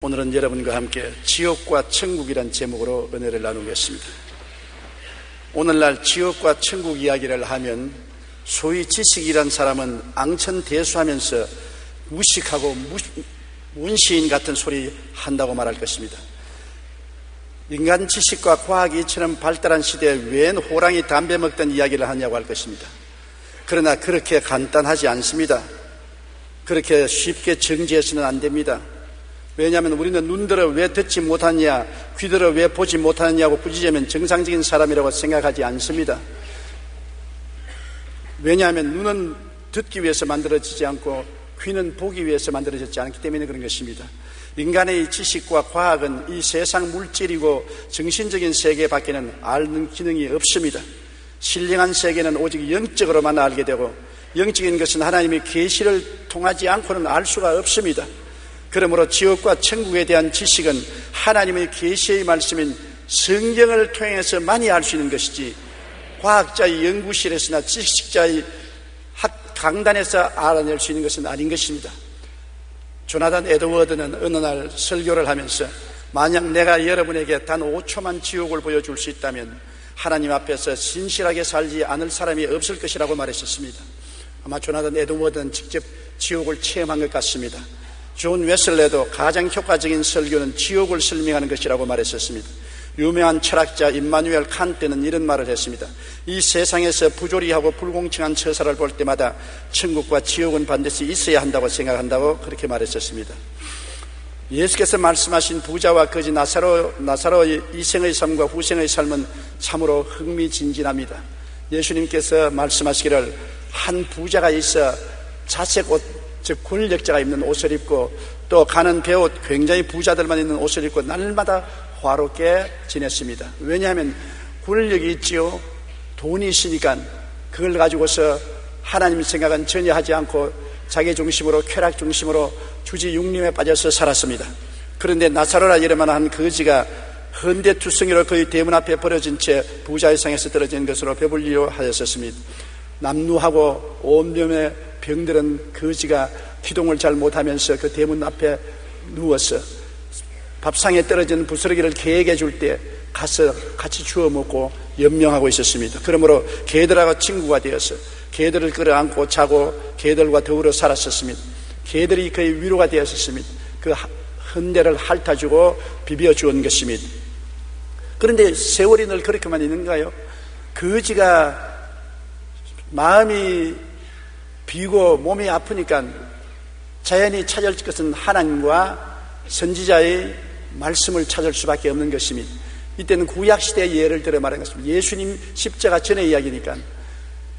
오늘은 여러분과 함께 지옥과 천국이란 제목으로 은혜를 나누겠습니다. 오늘날 지옥과 천국 이야기를 하면 소위 지식이란 사람은 앙천대수하면서 무식하고 문시인 같은 소리 한다고 말할 것입니다. 인간 지식과 과학이 이처럼 발달한 시대에 웬 호랑이 담배 먹던 이야기를 하냐고 할 것입니다. 그러나 그렇게 간단하지 않습니다. 그렇게 쉽게 정지해서는 안 됩니다. 왜냐하면 우리는 눈들어 왜 듣지 못하느냐, 귀들어 왜 보지 못하느냐고 꾸짖으면 정상적인 사람이라고 생각하지 않습니다. 왜냐하면 눈은 듣기 위해서 만들어지지 않고 귀는 보기 위해서 만들어졌지 않기 때문에 그런 것입니다. 인간의 지식과 과학은 이 세상 물질이고 정신적인 세계 밖에는 아는 기능이 없습니다. 신령한 세계는 오직 영적으로만 알게 되고, 영적인 것은 하나님의 계시를 통하지 않고는 알 수가 없습니다. 그러므로 지옥과 천국에 대한 지식은 하나님의 계시의 말씀인 성경을 통해서 많이 알 수 있는 것이지, 과학자의 연구실에서나 지식자의 강단에서 알아낼 수 있는 것은 아닌 것입니다. 조나단 에드워드는 어느 날 설교를 하면서, 만약 내가 여러분에게 단 5초만 지옥을 보여줄 수 있다면 하나님 앞에서 신실하게 살지 않을 사람이 없을 것이라고 말했었습니다. 아마 조나단 에드워드는 직접 지옥을 체험한 것 같습니다. 존 웨슬레도 가장 효과적인 설교는 지옥을 설명하는 것이라고 말했었습니다. 유명한 철학자 임마누엘 칸트는 이런 말을 했습니다. 이 세상에서 부조리하고 불공평한 처사를 볼 때마다 천국과 지옥은 반드시 있어야 한다고 생각한다고 그렇게 말했었습니다. 예수께서 말씀하신 부자와 거지 나사로의 이생의 삶과 후생의 삶은 참으로 흥미진진합니다. 예수님께서 말씀하시기를, 한 부자가 있어 자색 옷, 즉 권력자가 입는 옷을 입고 또 가는 배옷, 굉장히 부자들만 입는 옷을 입고 날마다 화롭게 지냈습니다. 왜냐하면 권력이 있지요, 돈이 있으니까 그걸 가지고서 하나님 생각은 전혀 하지 않고 자기 중심으로, 쾌락 중심으로 주지 육림에 빠져서 살았습니다. 그런데 나사로라 이름만한 거지가 헌데투성이로 그의 대문 앞에 버려진 채 부자의 상에서 떨어진 것으로 배불리려 하였었습니다. 남루하고 온몸에 병들은 거지가 기동을 잘 못하면서 그 대문 앞에 누워서 밥상에 떨어진 부스러기를 개에게 줄 때 가서 같이 주워 먹고 연명하고 있었습니다. 그러므로 개들하고 친구가 되어서 개들을 끌어안고 자고 개들과 더불어 살았었습니다. 개들이 그의 위로가 되었었습니다. 그 헌데를 핥아주고 비벼주온 것입니다. 그런데 세월이 늘 그렇게만 있는가요? 거지가 마음이 비고 몸이 아프니까 자연히 찾을 것은 하나님과 선지자의 말씀을 찾을 수밖에 없는 것입니다. 이때는 구약시대의 예를 들어 말하는 것입니다. 예수님 십자가 전의 이야기니까.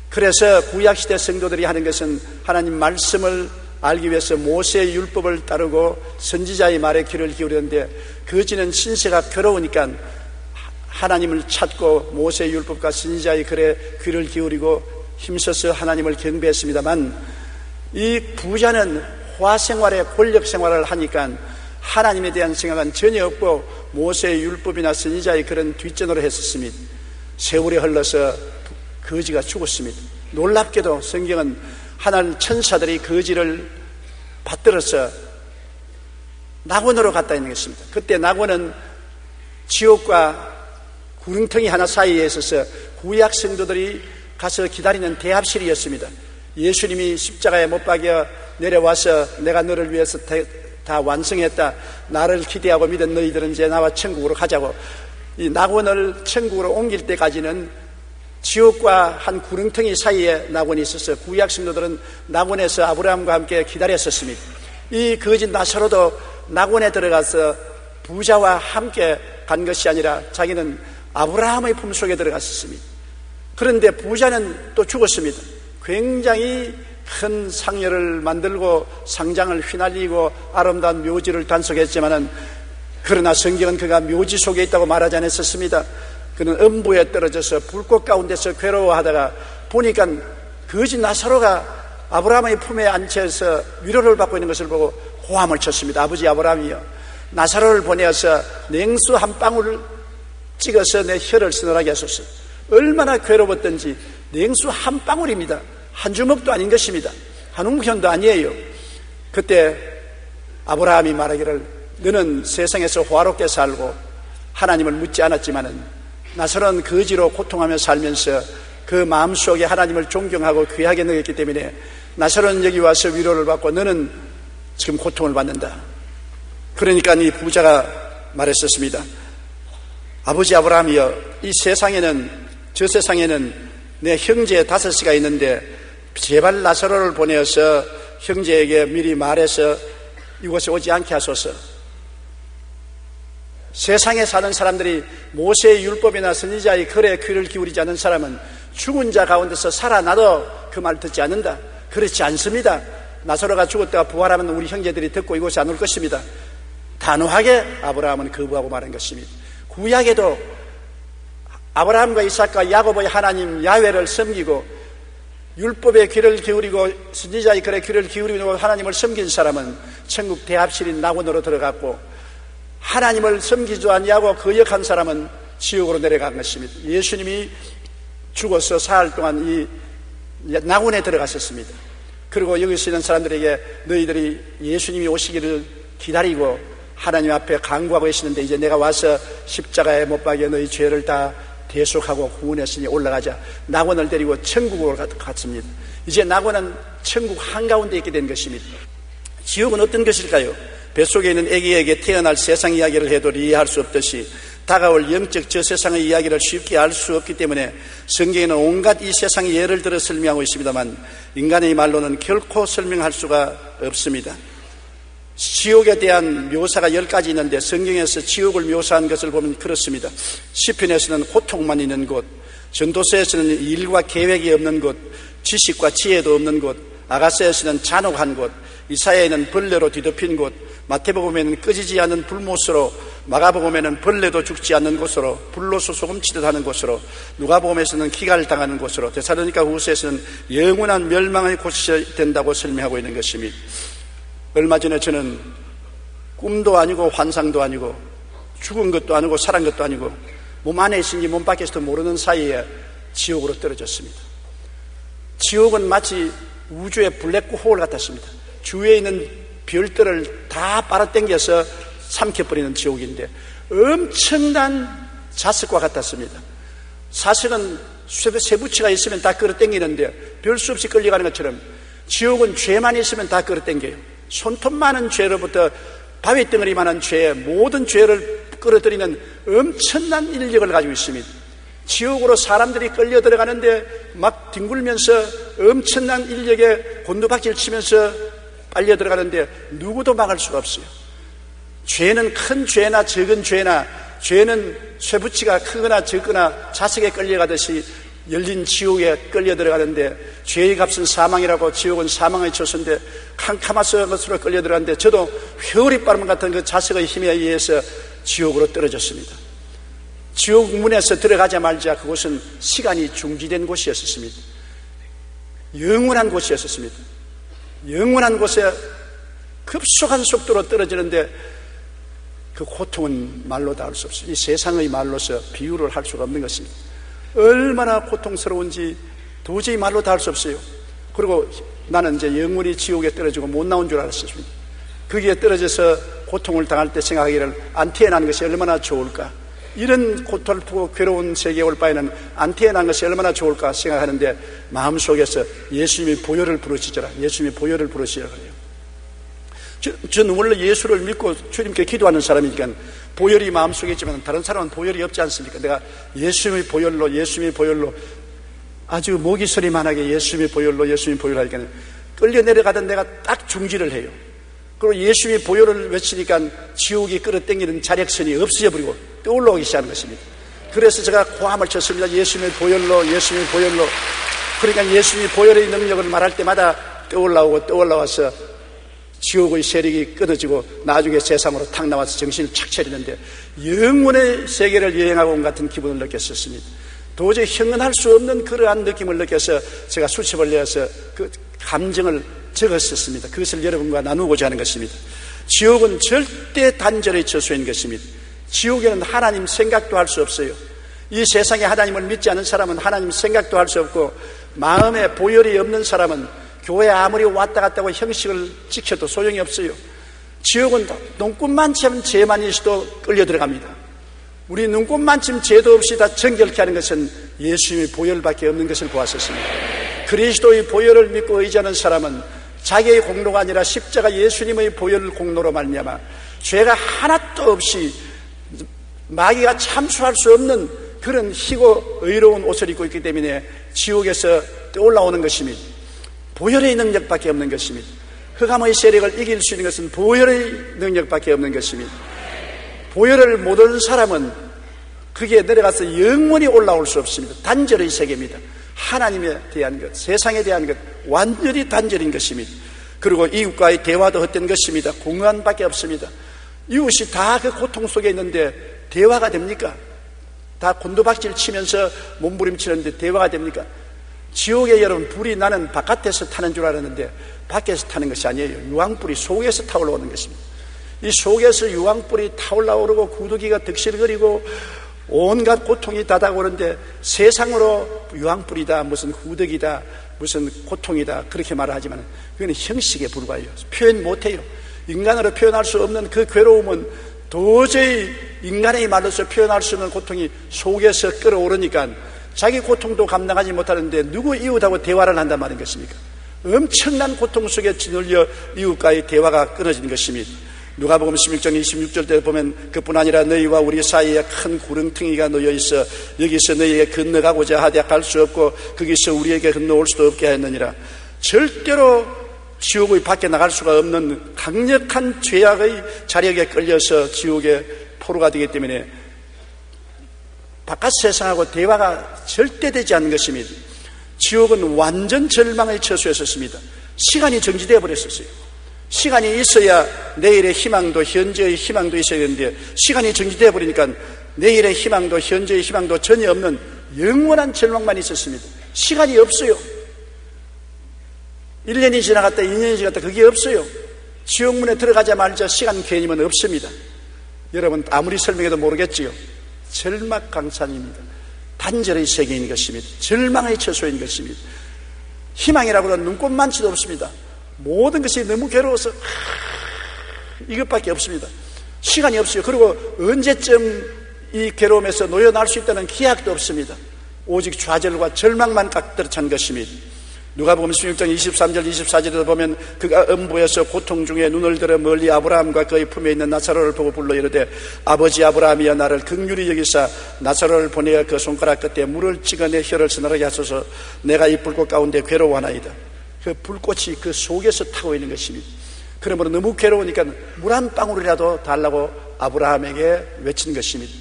그래서 구약시대 성도들이 하는 것은 하나님 말씀을 알기 위해서 모세의 율법을 따르고 선지자의 말에 귀를 기울였는데, 거지는 신세가 괴로우니까 하나님을 찾고 모세의 율법과 선지자의 글에 귀를 기울이고 힘써서 하나님을 경배했습니다만, 이 부자는 화생활에 권력 생활을 하니까 하나님에 대한 생각은 전혀 없고 모세의 율법이나 선지자의 그런 뒷전으로 했었습니다. 세월이 흘러서 거지가 죽었습니다. 놀랍게도 성경은 하나님 천사들이 거지를 받들어서 낙원으로 갔다 있는 것입니다. 그때 낙원은 지옥과 구릉텅이 하나 사이에 있어서 구약 성도들이 가서 기다리는 대합실이었습니다. 예수님이 십자가에 못 박여 내려와서 내가 너를 위해서 다 완성했다, 나를 기대하고 믿은 너희들은 이제 나와 천국으로 가자고, 이 낙원을 천국으로 옮길 때까지는 지옥과 한 구릉텅이 사이에 낙원이 있어서 구약 성도들은 낙원에서 아브라함과 함께 기다렸었습니다. 이 거짓 나사로도 낙원에 들어가서 부자와 함께 간 것이 아니라 자기는 아브라함의 품속에 들어갔었습니다. 그런데 부자는 또 죽었습니다. 굉장히 큰 상여를 만들고 상장을 휘날리고 아름다운 묘지를 단속했지만은, 그러나 성경은 그가 묘지 속에 있다고 말하지 않았었습니다. 그는 음부에 떨어져서 불꽃 가운데서 괴로워하다가 보니까 거지 나사로가 아브라함의 품에 앉혀서 위로를 받고 있는 것을 보고 호함을 쳤습니다. 아버지 아브라함이여, 나사로를 보내어서 냉수 한 방울을 찍어서 내 혀를 서늘하게 하소서. 얼마나 괴로웠던지. 냉수 한 방울입니다. 한 주먹도 아닌 것입니다. 한 웅편도 아니에요. 그때 아브라함이 말하기를, 너는 세상에서 화롭게 살고 하나님을 묻지 않았지만은 나서는 거지로 고통하며 살면서 그 마음속에 하나님을 존경하고 귀하게 여겼기 때문에 나서는 여기 와서 위로를 받고 너는 지금 고통을 받는다. 그러니까 이 부자가 말했었습니다. 아버지 아브라함이여, 이 세상에는, 저 세상에는 내 형제 5가 있는데 제발 나사로를 보내어서 형제에게 미리 말해서 이곳에 오지 않게 하소서. 세상에 사는 사람들이 모세의 율법이나 선지자의 글에 귀를 기울이지 않는 사람은 죽은 자 가운데서 살아나도 그 말 듣지 않는다. 그렇지 않습니다. 나사로가 죽었다가 부활하면 우리 형제들이 듣고 이곳에 안 올 것입니다. 단호하게 아브라함은 거부하고 말한 것입니다. 구약에도 아브라함과 이삭과 야곱의 하나님 야훼를 섬기고 율법에 귀를 기울이고 선지자의 글에 귀를 기울이고 하나님을 섬긴 사람은 천국 대합실인 낙원으로 들어갔고, 하나님을 섬기지 아니하고 거역한 사람은 지옥으로 내려간 것입니다. 예수님이 죽어서 사흘 동안 이 낙원에 들어갔었습니다. 그리고 여기 있는 사람들에게 너희들이 예수님이 오시기를 기다리고 하나님 앞에 간구하고 계시는데 이제 내가 와서 십자가에 못 박여 너희 죄를 다 대속하고 구원했으니 올라가자. 낙원을 데리고 천국으로 갔습니다. 이제 낙원은 천국 한가운데 있게 된 것입니다. 지옥은 어떤 것일까요? 뱃속에 있는 아기에게 태어날 세상 이야기를 해도 이해할 수 없듯이 다가올 영적 저 세상의 이야기를 쉽게 알 수 없기 때문에 성경에는 온갖 이 세상의 예를 들어 설명하고 있습니다만 인간의 말로는 결코 설명할 수가 없습니다. 지옥에 대한 묘사가 10가지 있는데 성경에서 지옥을 묘사한 것을 보면 그렇습니다. 시편에서는 고통만 있는 곳, 전도서에서는 일과 계획이 없는 곳, 지식과 지혜도 없는 곳, 아가서에서는 잔혹한 곳, 이사야에는 벌레로 뒤덮인 곳, 마태복음에는 꺼지지 않는 불못으로, 마가복음에는 벌레도 죽지 않는 곳으로, 불로서 소금치듯 하는 곳으로, 누가복음에서는 기갈을 당하는 곳으로, 데살로니가 후서에서는 영원한 멸망의 곳이 된다고 설명하고 있는 것입니다. 얼마 전에 저는 꿈도 아니고 환상도 아니고 죽은 것도 아니고 살은 것도 아니고 몸 안에 있은지 몸 밖에 있어도 모르는 사이에 지옥으로 떨어졌습니다. 지옥은 마치 우주의 블랙홀 같았습니다. 주위에 있는 별들을 다 빨아당겨서 삼켜버리는 지옥인데 엄청난 자석과 같았습니다. 사실은 쇠붙이가 있으면 다 끌어당기는데 별 수 없이 끌려가는 것처럼 지옥은 죄만 있으면 다 끌어당겨요. 손톱 많은 죄로부터 바위덩어리만한 죄, 모든 죄를 끌어들이는 엄청난 인력을 가지고 있습니다. 지옥으로 사람들이 끌려 들어가는데 막 뒹굴면서 엄청난 인력에 곤두박질 치면서 빨려 들어가는데 누구도 막을 수가 없어요. 죄는 큰 죄나 적은 죄나, 죄는 쇠붙이가 크거나 적거나 자석에 끌려가듯이 열린 지옥에 끌려 들어가는데 죄의 값은 사망이라고 지옥은 사망의 처소인데 캄캄한 것으로 끌려 들어가는데 저도 회오리 바람 같은 그 자석의 힘에 의해서 지옥으로 떨어졌습니다. 지옥 문에서 들어가자마자 그곳은 시간이 중지된 곳이었습니다. 영원한 곳이었습니다. 영원한 곳에 급속한 속도로 떨어지는데 그 고통은 말로 다 할 수 없어요. 이 세상의 말로서 비유를 할 수가 없는 것입니다. 얼마나 고통스러운지 도저히 말로 다 할 수 없어요. 그리고 나는 이제 영원히 지옥에 떨어지고 못 나온 줄 알았습니다. 거기에 떨어져서 고통을 당할 때 생각하기를 안 태어난 것이 얼마나 좋을까, 이런 고통스럽고 괴로운 세계에 올 바에는 안 태어난 것이 얼마나 좋을까 생각하는데 마음속에서 예수님이 보혈을 부르시더라. 예수님이 보혈을 부르시라 그래요. 저는 원래 예수를 믿고 주님께 기도하는 사람이니까 보혈이 마음속에 있지만 다른 사람은 보혈이 없지 않습니까? 내가 예수님의 보혈로 아주 모기 소리만하게 예수님의 보혈로 하니까 끌려 내려가던 내가 딱 중지를 해요. 그리고 예수님의 보혈을 외치니까 지옥이 끌어당기는 자력선이 없어져버리고 떠올라오기 시작하는 것입니다. 그래서 제가 고함을 쳤습니다. 예수님의 보혈로. 그러니까 예수님의 보혈의 능력을 말할 때마다 떠올라와서 지옥의 세력이 끊어지고 나중에 세상으로 탁 나와서 정신을 착 차리는데 영원의 세계를 여행하고 온 같은 기분을 느꼈었습니다. 도저히 형언할 수 없는 그러한 느낌을 느껴서 제가 수첩을 내어서 그 감정을 적었었습니다. 그것을 여러분과 나누고자 하는 것입니다. 지옥은 절대 단절의 처소인 것입니다. 지옥에는 하나님 생각도 할 수 없어요. 이 세상에 하나님을 믿지 않은 사람은 하나님 생각도 할 수 없고, 마음에 보혈이 없는 사람은 교회 아무리 왔다 갔다 하고 형식을 지켜도 소용이 없어요. 지옥은 눈꽃만큼 죄만 있어도 끌려 들어갑니다. 우리 눈꽃만큼 죄도 없이 다 정결케 하는 것은 예수님의 보혈밖에 없는 것을 보았었습니다. 그리스도의 보혈을 믿고 의지하는 사람은 자기의 공로가 아니라 십자가 예수님의 보혈 공로로 말미암아 죄가 하나도 없이 마귀가 참수할 수 없는 그런 희고 의로운 옷을 입고 있기 때문에 지옥에서 올라오는 것입니다. 보혈의 능력밖에 없는 것입니다. 흑암의 세력을 이길 수 있는 것은 보혈의 능력밖에 없는 것입니다. 보혈을 못 얻은 사람은 그게 내려가서 영원히 올라올 수 없습니다. 단절의 세계입니다. 하나님에 대한 것, 세상에 대한 것, 완전히 단절인 것입니다. 그리고 이웃과의 대화도 헛된 것입니다. 공허함밖에 없습니다. 이웃이 다 그 고통 속에 있는데 대화가 됩니까? 다 곤두박질 치면서 몸부림치는데 대화가 됩니까? 지옥에 여러분 불이 나는 바깥에서 타는 줄 알았는데 밖에서 타는 것이 아니에요. 유황불이 속에서 타올라오는 것입니다. 이 속에서 유황불이 타올라오르고 구더기가 득실거리고 온갖 고통이 다가오는데 세상으로 유황불이다, 무슨 후덕이다, 무슨 고통이다 그렇게 말을 하지만 그건 형식에 불과해요. 표현 못해요. 인간으로 표현할 수 없는 그 괴로움은 도저히 인간의 말로서 표현할 수 없는 고통이 속에서 끌어오르니까 자기 고통도 감당하지 못하는데 누구 이웃하고 대화를 한단 말인 것입니까? 엄청난 고통 속에 짓눌려 이웃과의 대화가 끊어진 것입니다. 누가복음 16장 26절 때 보면 그뿐 아니라 너희와 우리 사이에 큰 구렁텅이가 놓여 있어 여기서 너희에게 건너가고자 하되 갈 수 없고 거기서 우리에게 건너올 수도 없게 하였느니라. 절대로 지옥의 밖에 나갈 수가 없는 강력한 죄악의 자력에 끌려서 지옥의 포로가 되기 때문에 바깥 세상하고 대화가 절대 되지 않는 것입니다. 지옥은 완전 절망의 처소였었습니다. 시간이 정지되어 버렸었어요. 시간이 있어야 내일의 희망도 현재의 희망도 있어야 되는데 시간이 정지되어 버리니까 내일의 희망도 현재의 희망도 전혀 없는 영원한 절망만 있었습니다. 시간이 없어요. 1년이 지나갔다 2년이 지나갔다 그게 없어요. 지옥문에 들어가자마자 시간 개념은 없습니다. 여러분 아무리 설명해도 모르겠지요. 절망강산입니다. 단절의 세계인 것입니다. 절망의 처소인 것입니다. 희망이라고는 눈꽃만치도 없습니다. 모든 것이 너무 괴로워서 이것밖에 없습니다. 시간이 없어요. 그리고 언제쯤 이 괴로움에서 놓여날 수 있다는 기약도 없습니다. 오직 좌절과 절망만 가득 찬 것입니다. 누가복음 16장 23절 24절에도 보면 그가 음부에서 고통 중에 눈을 들어 멀리 아브라함과 그의 품에 있는 나사로를 보고 불러 이르되 아버지 아브라함이여 나를 긍휼히 여기사 나사로를 보내어 그 손가락 끝에 물을 찍어 내 혀를 서늘하게 하소서 내가 이 불꽃 가운데 괴로워하나이다. 그 불꽃이 그 속에서 타고 있는 것입니다. 그러므로 너무 괴로우니까 물 한 방울이라도 달라고 아브라함에게 외친 것입니다.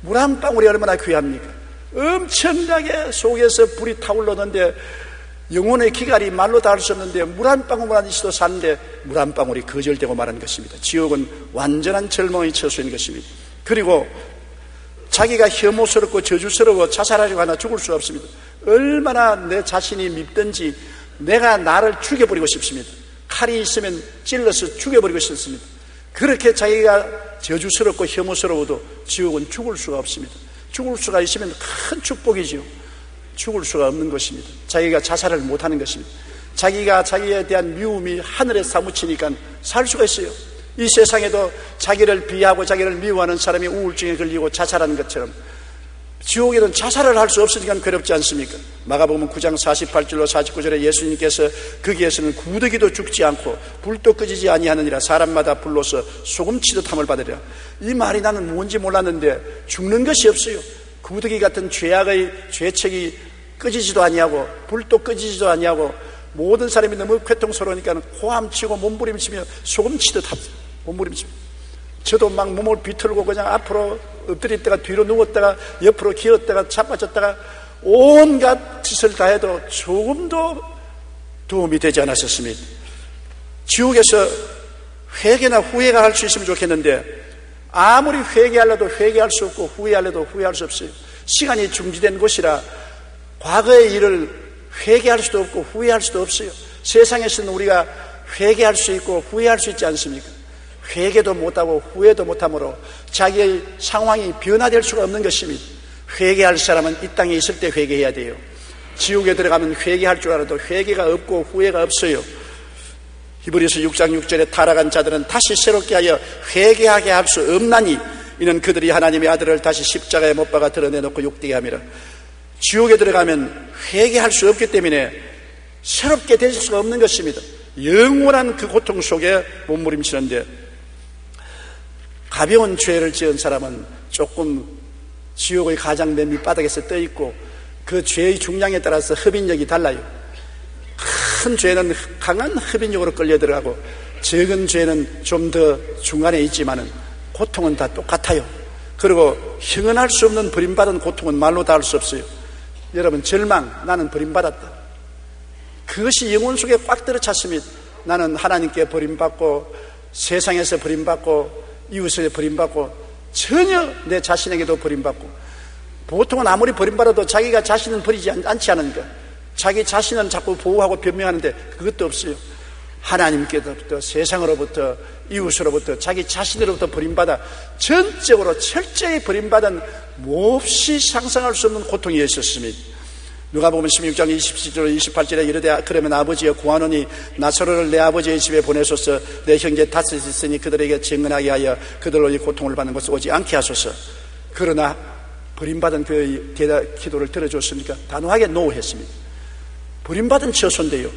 물 한 방울이 얼마나 귀합니까? 엄청나게 속에서 불이 타올랐는데 영혼의 기갈이 말로 닿을 수 없는데 물 한 방울만 있어도 사는데 물 한 방울이 거절되고 말하는 것입니다. 지옥은 완전한 절망의 처소인 것입니다. 그리고 자기가 혐오스럽고 저주스러워 자살하려고 하나 죽을 수 없습니다. 얼마나 내 자신이 밉든지 내가 나를 죽여버리고 싶습니다. 칼이 있으면 찔러서 죽여버리고 싶습니다. 그렇게 자기가 저주스럽고 혐오스러워도 지옥은 죽을 수가 없습니다. 죽을 수가 있으면 큰 축복이지요. 죽을 수가 없는 것입니다. 자기가 자살을 못하는 것입니다. 자기가 자기에 대한 미움이 하늘에 사무치니까 살 수가 있어요. 이 세상에도 자기를 비하하고 자기를 미워하는 사람이 우울증에 걸리고 자살하는 것처럼 지옥에는 자살을 할 수 없으니까 괴롭지 않습니까? 마가복음 9장 48절로 49절에 예수님께서 거기에서는 구더기도 죽지 않고 불도 꺼지지 아니하느니라 사람마다 불로서 소금치듯 함을 받으리라. 이 말이 나는 뭔지 몰랐는데 죽는 것이 없어요. 구더기 같은 죄악의 죄책이 꺼지지도 아니하고 불도 꺼지지도 아니하고 모든 사람이 너무 괴통스러우니까 호함치고 몸부림치며 소금치듯 합니다. 몸부림치며 저도 막 몸을 비틀고 그냥 앞으로 엎드렸다가 뒤로 누웠다가 옆으로 기었다가 자빠졌다가 온갖 짓을 다 해도 조금도 도움이 되지 않았었습니다. 지옥에서 회개나 후회가 할 수 있으면 좋겠는데 아무리 회개하려도 회개할 수 없고 후회하려도 후회할 수 없어요. 시간이 중지된 곳이라 과거의 일을 회개할 수도 없고 후회할 수도 없어요. 세상에서는 우리가 회개할 수 있고 후회할 수 있지 않습니까? 회개도 못하고 후회도 못하므로 자기의 상황이 변화될 수가 없는 것입니다. 회개할 사람은 이 땅에 있을 때 회개해야 돼요. 지옥에 들어가면 회개할 줄 알아도 회개가 없고 후회가 없어요. 히브리서 6장 6절에 타락한 자들은 다시 새롭게 하여 회개하게 할 수 없나니 이는 그들이 하나님의 아들을 다시 십자가에 못 박아 드러내놓고 욕되게 함이라. 지옥에 들어가면 회개할 수 없기 때문에 새롭게 될 수가 없는 것입니다. 영원한 그 고통 속에 몸부림치는데, 가벼운 죄를 지은 사람은 조금 지옥의 가장 맨 밑바닥에서 떠 있고 그 죄의 중량에 따라서 흡인력이 달라요. 큰 죄는 강한 흡인력으로 끌려 들어가고 적은 죄는 좀 더 중간에 있지만은 고통은 다 똑같아요. 그리고 형언할 수 없는 버림받은 고통은 말로 다 할 수 없어요. 여러분, 절망, 나는 버림받았다. 그것이 영혼 속에 꽉 들어찼습니다. 나는 하나님께 버림받고 세상에서 버림받고 이웃에 버림받고 전혀 내 자신에게도 버림받고, 보통은 아무리 버림받아도 자기가 자신은 버리지 않지 않으니까 자기 자신은 자꾸 보호하고 변명하는데 그것도 없어요. 하나님께로부터, 세상으로부터, 이웃으로부터, 자기 자신으로부터 버림받아 전적으로 철저히 버림받은 몹시 상상할 수 없는 고통이 있었습니다. 누가복음 16장 27절 28절에 이르되 그러면 아버지여 구하노니 나사로를 내 아버지의 집에 보내소서. 내 형제 다섯이 있으니 그들에게 증언하게 하여 그들로 이 고통을 받는 것을 오지 않게 하소서. 그러나 버림받은 그 기도를 들어줬으니까 단호하게 노했습니다. 버림받은 처소인데요,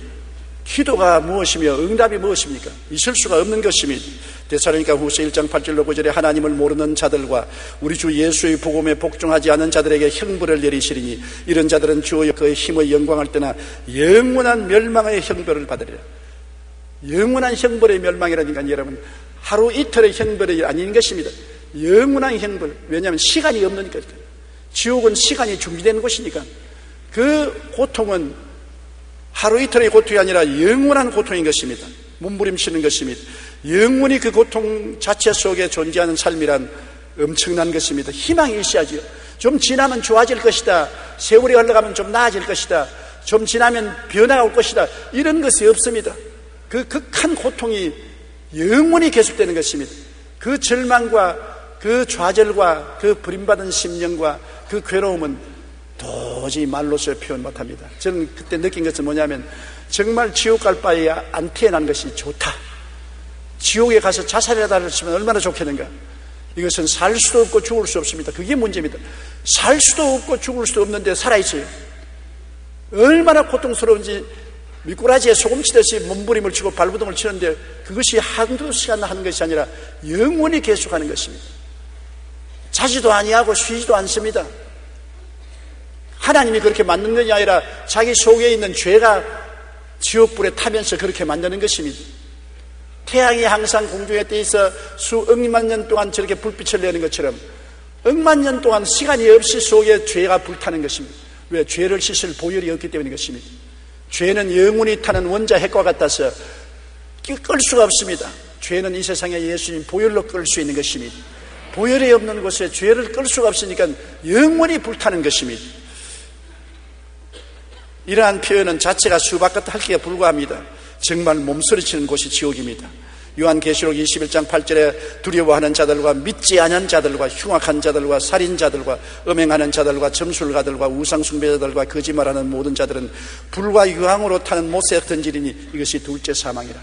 기도가 무엇이며 응답이 무엇입니까? 있을 수가 없는 것입니다. 데살로니가 후서 1장 8절로 9절에 하나님을 모르는 자들과 우리 주 예수의 복음에 복종하지 않은 자들에게 형벌을 내리시리니 이런 자들은 주의 그의 힘의 영광을 떠나 영원한 멸망의 형벌을 받으리라. 영원한 형벌의 멸망이라니까 여러분, 하루 이틀의 형벌이 아닌 것입니다. 영원한 형벌. 왜냐하면 시간이 없으니까. 지옥은 시간이 준비된 곳이니까. 그 고통은 하루 이틀의 고통이 아니라 영원한 고통인 것입니다. 몸부림치는 것입니다. 영원히 그 고통 자체 속에 존재하는 삶이란 엄청난 것입니다. 희망이 있어야지요. 좀 지나면 좋아질 것이다, 세월이 흘러가면 좀 나아질 것이다, 좀 지나면 변화가 올 것이다, 이런 것이 없습니다. 그 극한 고통이 영원히 계속되는 것입니다. 그 절망과 그 좌절과 그 버림받은 심령과 그 괴로움은 도저히 말로서 표현 못합니다. 저는 그때 느낀 것은 뭐냐면, 정말 지옥 갈 바에 안 태어난 것이 좋다. 지옥에 가서 자살이라도 했으면 얼마나 좋겠는가. 이것은 살 수도 없고 죽을 수 없습니다. 그게 문제입니다. 살 수도 없고 죽을 수도 없는데 살아있어요. 얼마나 고통스러운지 미꾸라지에 소금 치듯이 몸부림을 치고 발부둥을 치는데 그것이 한두 시간 하는 것이 아니라 영원히 계속하는 것입니다. 자지도 아니하고 쉬지도 않습니다. 하나님이 그렇게 만든 것이 아니라 자기 속에 있는 죄가 지옥불에 타면서 그렇게 만드는 것입니다. 태양이 항상 공중에 떠 있어 수억만 년 동안 저렇게 불빛을 내는 것처럼 억만 년 동안 시간이 없이 속에 죄가 불타는 것입니다. 왜? 죄를 씻을 보혈이 없기 때문인 것입니다. 죄는 영원히 타는 원자 핵과 같아서 끌 수가 없습니다. 죄는 이 세상에 예수님 보혈로 끌 수 있는 것입니다. 보혈이 없는 곳에 죄를 끌 수가 없으니까 영원히 불타는 것입니다. 이러한 표현은 자체가 수박같은 할기에 불과합니다. 정말 몸서리치는 곳이 지옥입니다. 요한계시록 21장 8절에 두려워하는 자들과 믿지 않은 자들과 흉악한 자들과 살인자들과 음행하는 자들과 점술가들과 우상숭배자들과 거짓말하는 모든 자들은 불과 유황으로 타는 못에 던지리니 이것이 둘째 사망이라.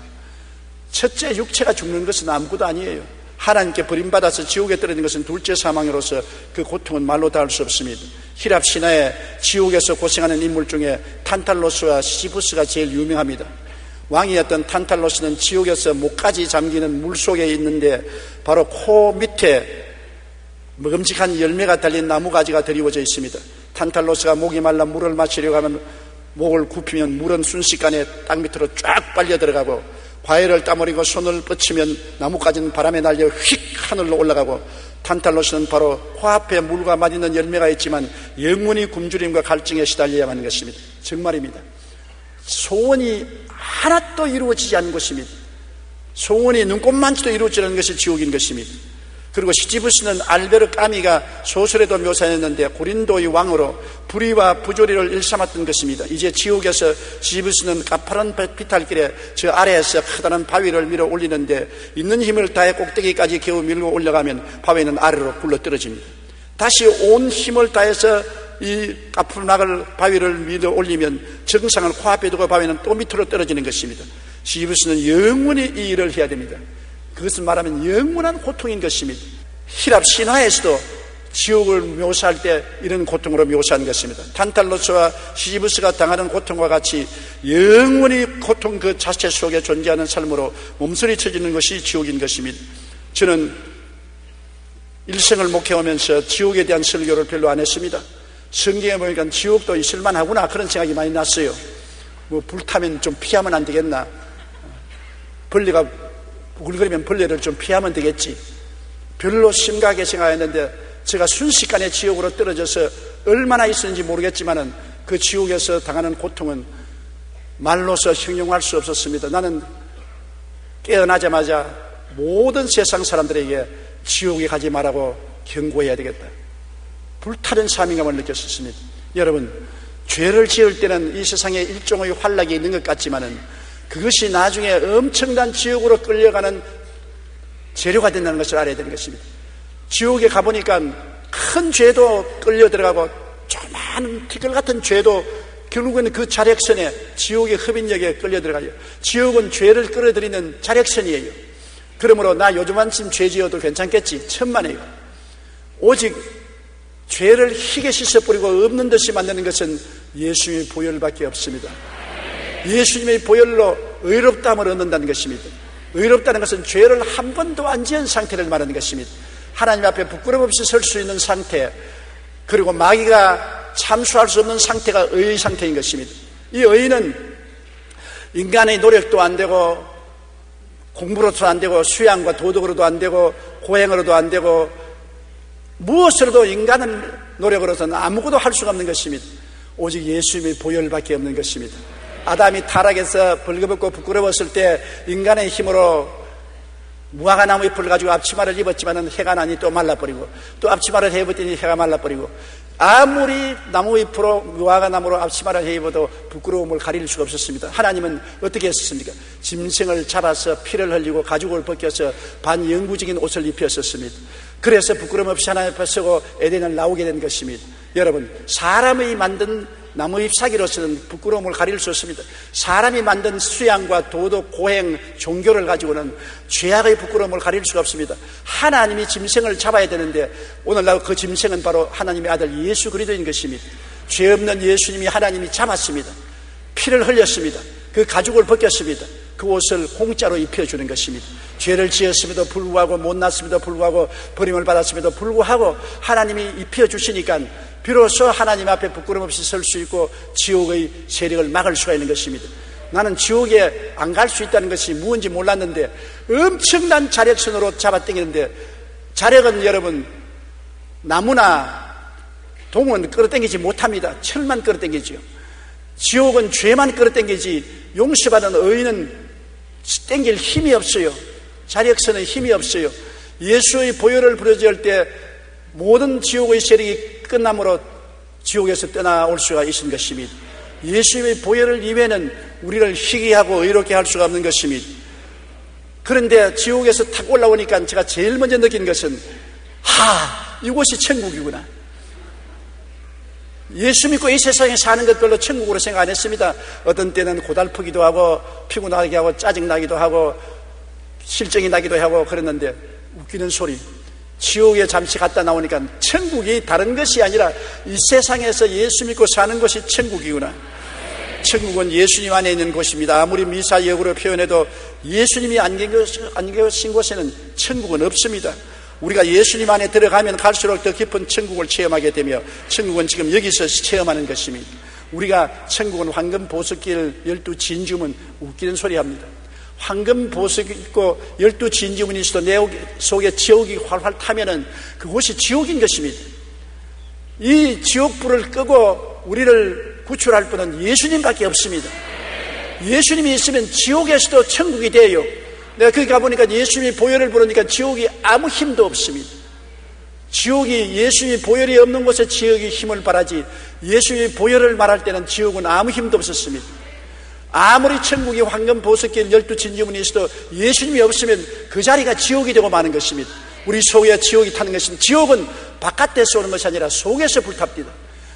첫째 육체가 죽는 것은 아무것도 아니에요. 하나님께 버림받아서 지옥에 떨어진 것은 둘째 사망으로서 그 고통은 말로 다 할 수 없습니다. 히랍 신화에 지옥에서 고생하는 인물 중에 탄탈로스와 시시부스가 제일 유명합니다. 왕이었던 탄탈로스는 지옥에서 목까지 잠기는 물속에 있는데 바로 코 밑에 먹음직한 열매가 달린 나무가지가 드리워져 있습니다. 탄탈로스가 목이 말라 물을 마시려고 하면 목을 굽히면 물은 순식간에 땅 밑으로 쫙 빨려 들어가고, 과일을 따버리고 손을 뻗치면 나뭇가지는 바람에 날려 휙 하늘로 올라가고, 탄탈로스는 바로 코앞에 물과 맛있는 열매가 있지만 영원히 굶주림과 갈증에 시달려야만 하는 것입니다. 정말입니다. 소원이 하나도 이루어지지 않는 것입니다. 소원이 눈꼽만치도 이루어지지 않는 것이 지옥인 것입니다. 그리고 시지부스는 알베르 까미가 소설에도 묘사했는데 고린도의 왕으로 불의와 부조리를 일삼았던 것입니다. 이제 지옥에서 시지부스는 가파른 비탈길에 저 아래에서 커다란 바위를 밀어 올리는데 있는 힘을 다해 꼭대기까지 겨우 밀고 올라가면 바위는 아래로 굴러 떨어집니다. 다시 온 힘을 다해서 이 가푸막을 바위를 밀어 올리면 정상을 코앞에 두고 바위는 또 밑으로 떨어지는 것입니다. 시지부스는 영원히 이 일을 해야 됩니다. 그것을 말하면 영원한 고통인 것입니다. 히랍 신화에서도 지옥을 묘사할 때 이런 고통으로 묘사한 것입니다. 탄탈로스와 시지부스가 당하는 고통과 같이 영원히 고통 그 자체 속에 존재하는 삶으로 몸서리쳐지는 것이 지옥인 것입니다. 저는 일생을 목회하면서 지옥에 대한 설교를 별로 안 했습니다. 성경에 보니까 지옥도 있을만 하구나 그런 생각이 많이 났어요. 뭐 불타면 좀 피하면 안 되겠나, 벌레가 우글거리면 벌레를 좀 피하면 되겠지, 별로 심각하게 생각했는데 제가 순식간에 지옥으로 떨어져서 얼마나 있었는지 모르겠지만은 그 지옥에서 당하는 고통은 말로서 형용할 수 없었습니다. 나는 깨어나자마자 모든 세상 사람들에게 지옥에 가지 말라고 경고해야 되겠다, 불타는 사명감을 느꼈었습니다. 여러분, 죄를 지을 때는 이 세상에 일종의 환락이 있는 것 같지만은 그것이 나중에 엄청난 지옥으로 끌려가는 재료가 된다는 것을 알아야 되는 것입니다. 지옥에 가보니까 큰 죄도 끌려 들어가고 조그마한 티끌 같은 죄도 결국은 그 자력선에, 지옥의 흡인력에 끌려 들어가요. 지옥은 죄를 끌어들이는 자력선이에요. 그러므로 나 요즘 한쯤 죄 지어도 괜찮겠지, 천만에요. 오직 죄를 희게 씻어버리고 없는 듯이 만드는 것은 예수님의 보혈밖에 없습니다. 예수님의 보혈로 의롭다함을 얻는다는 것입니다. 의롭다는 것은 죄를 한 번도 안 지은 상태를 말하는 것입니다. 하나님 앞에 부끄럼 없이 설 수 있는 상태, 그리고 마귀가 참수할 수 없는 상태가 의의 상태인 것입니다. 이 의는 인간의 노력도 안 되고 공부로도 안 되고 수양과 도덕으로도 안 되고 고행으로도 안 되고 무엇으로도 인간은 노력으로서는 아무것도 할 수가 없는 것입니다. 오직 예수님의 보혈밖에 없는 것입니다. 아담이 타락해서 벌거벗고 부끄러웠을 때 인간의 힘으로 무화과나무 잎을 가지고 앞치마를 입었지만 해가 나니 또 말라버리고, 또 앞치마를 해입었더니 해가 말라버리고, 아무리 나무잎으로 무화과나무로 앞치마를 해입어도 부끄러움을 가릴 수가 없었습니다. 하나님은 어떻게 했었습니까? 짐승을 잡아서 피를 흘리고 가죽을 벗겨서 반영구적인 옷을 입혔었습니다. 그래서 부끄럼 없이 하나님 앞에 서고 에덴을 나오게 된 것입니다. 여러분, 사람이 만든 나무 잎사귀로서는 부끄러움을 가릴 수 없습니다. 사람이 만든 수양과 도덕, 고행, 종교를 가지고는 죄악의 부끄러움을 가릴 수가 없습니다. 하나님이 짐승을 잡아야 되는데 오늘날 그 짐승은 바로 하나님의 아들 예수 그리스도인 것입니다. 죄 없는 예수님이 하나님이 잡았습니다. 피를 흘렸습니다. 그 가죽을 벗겼습니다. 그 옷을 공짜로 입혀주는 것입니다. 죄를 지었음에도 불구하고, 못났음에도 불구하고, 버림을 받았음에도 불구하고 하나님이 입혀주시니까 비로소 하나님 앞에 부끄럼 없이 설 수 있고 지옥의 세력을 막을 수가 있는 것입니다. 나는 지옥에 안 갈 수 있다는 것이 무엇인지 몰랐는데 엄청난 자력선으로 잡아당기는데, 자력은 여러분 나무나 동은 끌어당기지 못합니다. 철만 끌어당기지요. 지옥은 죄만 끌어당기지 용서받은 의인은 당길 힘이 없어요. 자력선의 힘이 없어요. 예수의 보혈을 부르짖을 때 모든 지옥의 세력이 끝남으로 지옥에서 떠나올 수가 있는 것입니다. 예수의 보혈을 이외에는 우리를 희게 하고 의롭게 할 수가 없는 것입니다. 그런데 지옥에서 탁 올라오니까 제가 제일 먼저 느낀 것은 이곳이 천국이구나. 예수 믿고 이 세상에 사는 것 별로 천국으로 생각 안 했습니다. 어떤 때는 고달프기도 하고 피곤하게 하고 짜증나기도 하고 실정이 나기도 하고 그랬는데, 웃기는 소리, 지옥에 잠시 갔다 나오니까 천국이 다른 것이 아니라 이 세상에서 예수 믿고 사는 것이 천국이구나. 천국은 예수님 안에 있는 곳입니다. 아무리 미사 역으로 표현해도 예수님이 안 계신 곳에는 천국은 없습니다. 우리가 예수님 안에 들어가면 갈수록 더 깊은 천국을 체험하게 되며, 천국은 지금 여기서 체험하는 것입니다. 우리가 천국은 황금 보석길 12진주문, 웃기는 소리 합니다. 황금 보석이 있고 12진주문이 있어도 내 속에 지옥이 활활 타면은 그곳이 지옥인 것입니다. 이 지옥불을 끄고 우리를 구출할 분은 예수님밖에 없습니다. 예수님이 있으면 지옥에서도 천국이 돼요. 내가 거기 가보니까 예수님이 보혈을 부르니까 지옥이 아무 힘도 없습니다. 지옥이, 예수님이 보혈이 없는 곳에 지옥이 힘을 발하지, 예수님이 보혈을 말할 때는 지옥은 아무 힘도 없었습니다. 아무리 천국이 황금 보석길 12진주문이 있어도 예수님이 없으면 그 자리가 지옥이 되고 마는 것입니다. 우리 속에 지옥이 타는 것은, 지옥은 바깥에서 오는 것이 아니라 속에서 불탑니다.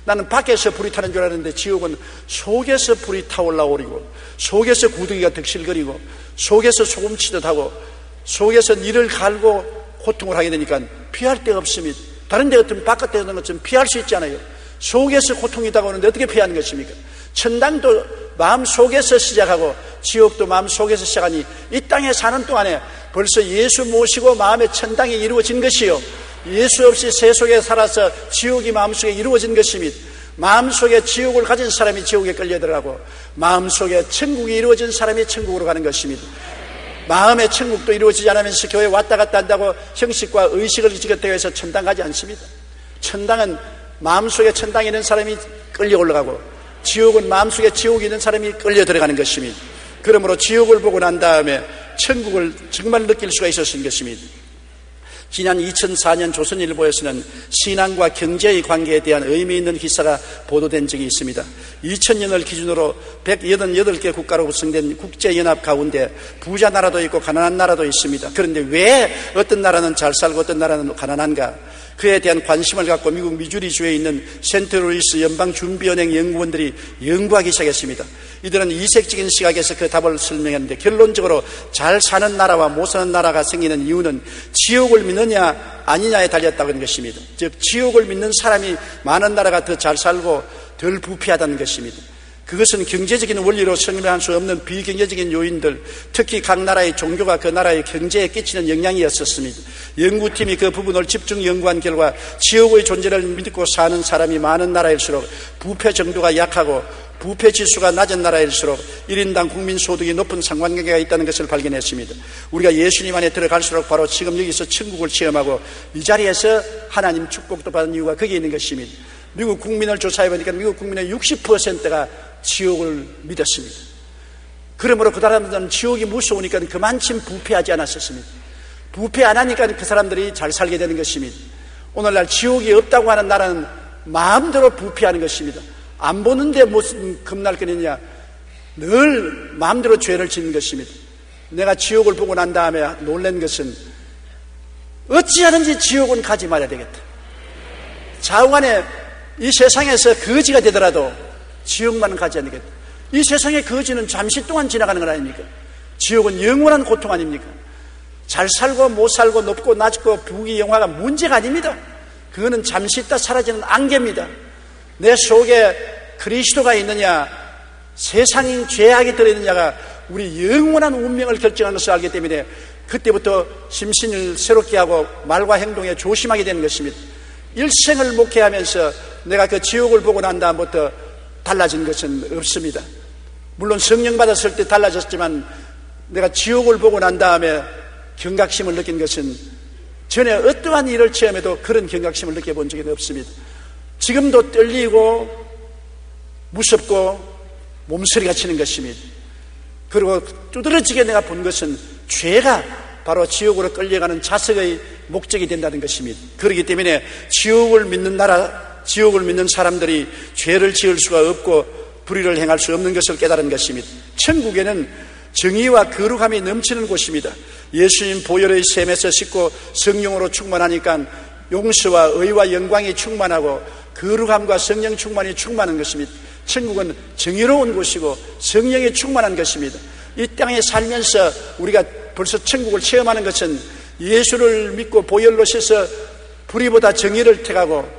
나는 밖에서 불이 타는 줄 알았는데 지옥은 속에서 불이 타올라오리고, 속에서 구더기가 득실거리고, 속에서 소금치듯 하고, 속에서 이를 갈고 고통을 하게 되니까 피할 데가 없습니다. 다른 데 같으면 바깥에 있는 것처럼 피할 수 있잖아요. 속에서 고통이 다가오는데 어떻게 피하는 것입니까? 천당도 마음 속에서 시작하고 지옥도 마음 속에서 시작하니 이 땅에 사는 동안에 벌써 예수 모시고 마음의 천당이 이루어진 것이요, 예수 없이 세속에 살아서 지옥이 마음속에 이루어진 것입니다. 마음속에 지옥을 가진 사람이 지옥에 끌려 들어가고 마음속에 천국이 이루어진 사람이 천국으로 가는 것입니다. 마음의 천국도 이루어지지 않으면서 교회 왔다 갔다 한다고 형식과 의식을 지켰다고 해서 천당 가지 않습니다. 천당은 마음속에 천당이 있는 사람이 끌려 올라가고, 지옥은 마음속에 지옥이 있는 사람이 끌려 들어가는 것입니다. 그러므로 지옥을 보고 난 다음에 천국을 정말 느낄 수가 있었던 것입니다. 지난 2004년 조선일보에서는 신앙과 경제의 관계에 대한 의미 있는 기사가 보도된 적이 있습니다. 2000년을 기준으로 188개 국가로 구성된 국제연합 가운데 부자 나라도 있고 가난한 나라도 있습니다. 그런데 왜 어떤 나라는 잘 살고 어떤 나라는 가난한가? 그에 대한 관심을 갖고 미국 미주리주에 있는 센트루이스 연방준비은행 연구원들이 연구하기 시작했습니다. 이들은 이색적인 시각에서 그 답을 설명했는데, 결론적으로 잘 사는 나라와 못 사는 나라가 생기는 이유는 지옥을 믿느냐 아니냐에 달렸다고 하는 것입니다. 즉 지옥을 믿는 사람이 많은 나라가 더 잘 살고 덜 부패하다는 것입니다. 그것은 경제적인 원리로 설명할 수 없는 비경제적인 요인들, 특히 각 나라의 종교가 그 나라의 경제에 끼치는 영향이었었습니다. 연구팀이 그 부분을 집중 연구한 결과 지옥의 존재를 믿고 사는 사람이 많은 나라일수록 부패 정도가 약하고 부패 지수가 낮은 나라일수록 1인당 국민 소득이 높은 상관관계가 있다는 것을 발견했습니다. 우리가 예수님 안에 들어갈수록 바로 지금 여기서 천국을 체험하고 이 자리에서 하나님 축복도 받은 이유가 거기에 있는 것입니다. 미국 국민을 조사해보니까 미국 국민의 60%가 지옥을 믿었습니다. 그러므로 그 사람들은 지옥이 무서우니까 그만큼 부패하지 않았었습니다. 부패 안 하니까 그 사람들이 잘 살게 되는 것입니다. 오늘날 지옥이 없다고 하는 나라는 마음대로 부패하는 것입니다. 안 보는데 무슨 겁날 거느냐, 늘 마음대로 죄를 짓는 것입니다. 내가 지옥을 보고 난 다음에 놀란 것은 어찌하든지 지옥은 가지 말아야 되겠다. 좌우간에 이 세상에서 거지가 되더라도 지옥만은 가지 않겠다. 이 세상의 거지는 잠시 동안 지나가는 건 아닙니까? 지옥은 영원한 고통 아닙니까? 잘 살고 못 살고 높고 낮고 부귀 영화가 문제가 아닙니다. 그거는 잠시 있다 사라지는 안개입니다. 내 속에 그리스도가 있느냐 세상인 죄악이 들어있느냐가 우리 영원한 운명을 결정하는 것을 알기 때문에 그때부터 심신을 새롭게 하고 말과 행동에 조심하게 되는 것입니다. 일생을 목회하면서 내가 그 지옥을 보고 난 다음부터 달라진 것은 없습니다. 물론 성령 받았을 때 달라졌지만 내가 지옥을 보고 난 다음에 경각심을 느낀 것은 전에 어떠한 일을 체험해도 그런 경각심을 느껴본 적은 없습니다. 지금도 떨리고 무섭고 몸서리가 치는 것입니다. 그리고 두드러지게 내가 본 것은 죄가 바로 지옥으로 끌려가는 자석의 목적이 된다는 것입니다. 그렇기 때문에 지옥을 믿는 나라, 지옥을 믿는 사람들이 죄를 지을 수가 없고 불의를 행할 수 없는 것을 깨달은 것입니다. 천국에는 정의와 거룩함이 넘치는 곳입니다. 예수님 보혈의 샘에서 씻고 성령으로 충만하니까 용서와 의와 영광이 충만하고 거룩함과 성령 충만이 충만한 것입니다. 천국은 정의로운 곳이고 성령이 충만한 것입니다. 이 땅에 살면서 우리가 벌써 천국을 체험하는 것은 예수를 믿고 보혈로 씻어 불의보다 정의를 택하고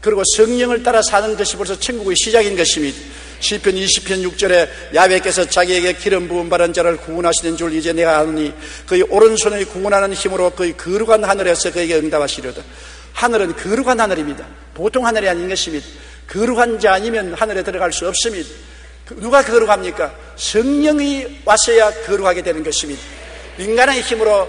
그리고 성령을 따라 사는 것이 벌써 천국의 시작인 것입니다. 시편 20편 6절에 야훼께서 자기에게 기름 부음 받은 자를 구원하시는 줄 이제 내가 아노니 그의 오른손의 구원하는 힘으로 그의 거룩한 하늘에서 그에게 응답하시려다. 하늘은 거룩한 하늘입니다. 보통 하늘이 아닌 것입니다. 거룩한 자 아니면 하늘에 들어갈 수 없습니다. 누가 거룩합니까? 성령이 왔어야 거룩하게 되는 것입니다. 인간의 힘으로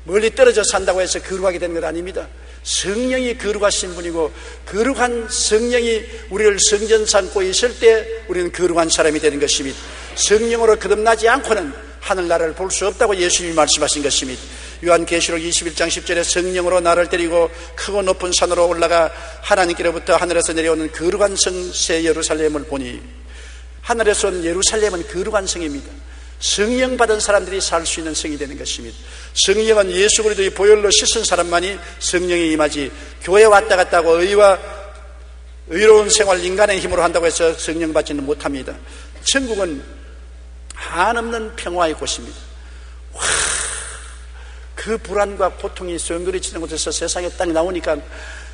멀리 떨어져 산다고 해서 거룩하게 되는 것 아닙니다. 성령이 거룩하신 분이고 거룩한 성령이 우리를 성전 삼고 있을 때 우리는 거룩한 사람이 되는 것입니다. 성령으로 거듭나지 않고는 하늘나라를 볼 수 없다고 예수님이 말씀하신 것입니다. 요한계시록 21장 10절에 성령으로 나를 데리고 크고 높은 산으로 올라가 하나님께로부터 하늘에서 내려오는 거룩한 성 새 예루살렘을 보니, 하늘에서 온 예루살렘은 거룩한 성입니다. 성령 받은 사람들이 살 수 있는 성이 되는 것입니다. 성령은 예수 그리스도의 보혈로 씻은 사람만이 성령이 임하지, 교회 왔다 갔다 하고 의와 의로운 생활 인간의 힘으로 한다고 해서 성령 받지는 못합니다. 천국은 한없는 평화의 곳입니다. 그 불안과 고통이 소용돌이치는 곳에서 세상에 딱 나오니까